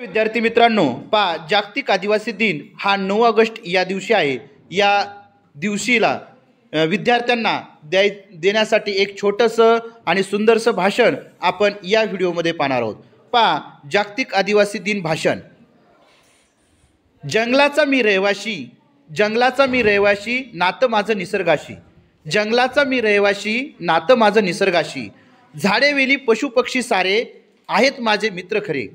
विद्यार्थी मित्रांनो, पहा, जागतिक आदिवासी दिन हा 9 ऑगस्ट या दिवशी आहे। या दिवशीला विद्यार्थ्यांना देण्यासाठी एक छोटंसं आणि सुंदरसं भाषण आपण या व्हिडिओमध्ये पाहणार आहोत। पहा, जागतिक आदिवासी दिन भाषण। जंगलाचा मी रहिवाशी, नातं माझं निसर्गाशी। जंगलाचा मी रहिवाशी, नातं माझं निसर्गाशी। झाडे वेली पशु पक्षी सारे आहेत माझे मित्र खरे।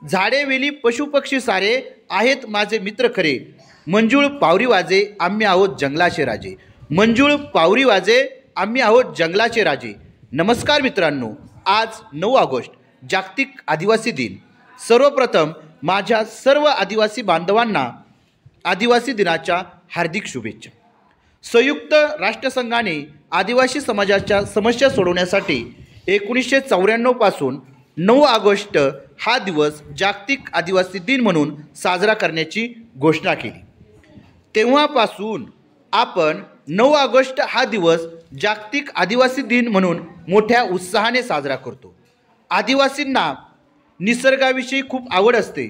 झाडे वेली पशु पक्षी सारे आहेत माझे मित्र खरे। मंजूळ पावरी वाजे, आम्ही आहोत जंगलाचे राजे। मंजूळ पावरी वाजे, आम्ही आहोत जंगलाचे राजे। नमस्कार मित्रांनो, आज 9 ऑगस्ट जागतिक आदिवासी दिन। सर्वप्रथम माझ्या सर्व आदिवासी बांधवांना आदिवासी दिनाच्या हार्दिक शुभेच्छा। संयुक्त राष्ट्रसंघाने आदिवासी समाजाच्या समस्या सोडवण्यासाठी 1994 पासून 9 ऑगस्ट हा दिवस जागतिक आदिवासी दिन म्हणून साजरा करण्याची घोषणा केली। तेव्हापासून आपण 9 ऑगस्ट हा दिवस जागतिक आदिवासी दिन म्हणून मोठ्या उत्साहाने साजरा करतो। आदिवासींना निसर्गाविषयी खूप आवड असते।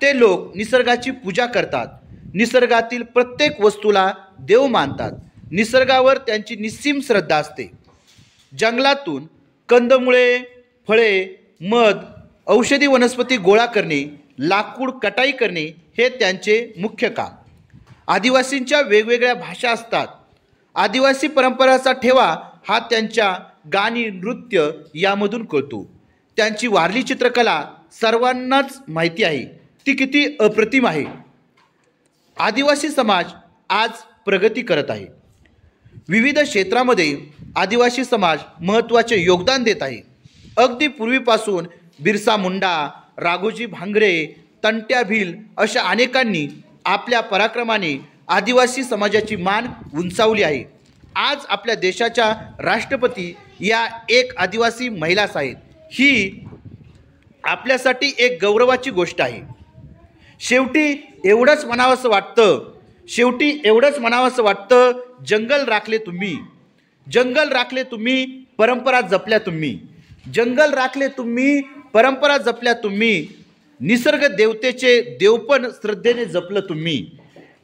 ते लोक निसर्गाची पूजा करतात। निसर्गातील प्रत्येक वस्तूला देव मानतात। निसर्गावर त्यांची निस्सीम श्रद्धा असते। जंगलातून कंदमुळे, फळे, मध, औषधी वनस्पती गोळा करणे, लाकूड कटाई करणे हे त्यांचे मुख्य काम। आदिवासींच्या वेगवेगळ्या भाषा असतात। आदिवासी परंपराचा ठेवा हा त्यांच्या गाणी, नृत्य यामधून कळतो। त्यांची वारली चित्रकला सर्वांनाच माहिती आहे, ती किती अप्रतिम आहे। आदिवासी समाज आज प्रगती करत आहे। विविध क्षेत्रामध्ये आदिवासी समाज महत्त्वाचे योगदान देत आहे। अगदी पूर्वीपासून बिरसा मुंडा, राघोजी भांगरे, तंट्या भील अशा अनेकांनी आपल्या पराक्रमाने आदिवासी समाजाची मान उंचावली आहे। आज आपल्या देशाच्या राष्ट्रपती या एक आदिवासी महिलाच आहेत। ही आपल्यासाठी एक गौरवाची गोष्ट आहे। शेवटी एवढंच म्हणावंसं वाटतं, जंगल राखले तुम्ही, परंपरा जपल्या तुम्ही। जंगल राखले तुम्ही, परंपरा जपल्या तुम्ही। निसर्ग देवतेचे देवपण श्रद्धेने जपलं तुम्ही।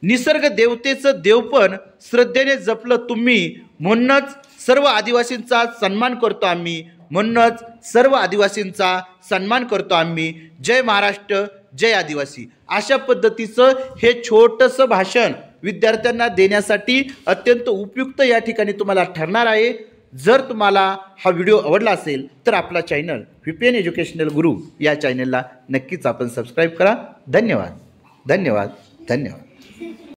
निसर्ग देवतेचं देवपण श्रद्धेने जपलं तुम्ही। म्हणूनच सर्व आदिवासींचा सन्मान करतो आम्ही। जय महाराष्ट्र, जय आदिवासी। अशा पद्धतीचं हे छोटंसं भाषण विद्यार्थ्यांना देण्यासाठी अत्यंत उपयुक्त या ठिकाणी तुम्हाला ठरणार आहे। जर तुम्हाला हा व्हिडिओ आवडला असेल तर आपला चॅनल VPN एज्युकेशनल गुरु या चॅनलला नक्कीच आपण सबस्क्राईब करा। धन्यवाद।